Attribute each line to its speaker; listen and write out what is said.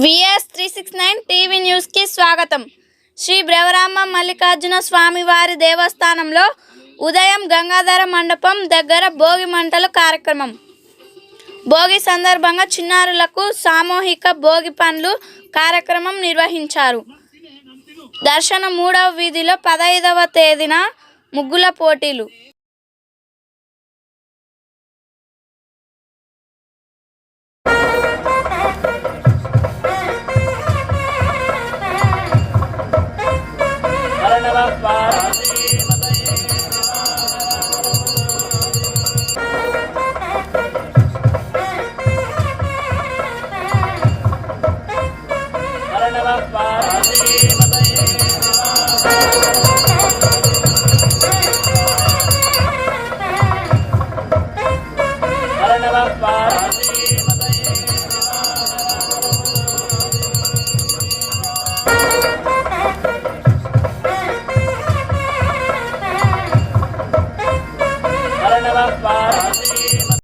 Speaker 1: VS369 TV news కి స్వాగతం. శ్రీ బ్రవరామ మల్లికార్జున స్వామి వారి దేవస్థానంలో ఉదయం గంగాధర మండపం దగ్గర భోగి మంటలు కార్యక్రమం. భోగి సందర్భంగా చిన్నారులకు సామూహిక భోగి పండ్లు కార్యక్రమం నిర్వహించారు. దర్శన 3వ వీధిలో 15వ తేదీన ముగ్గుల పోటీలు.
Speaker 2: Bye.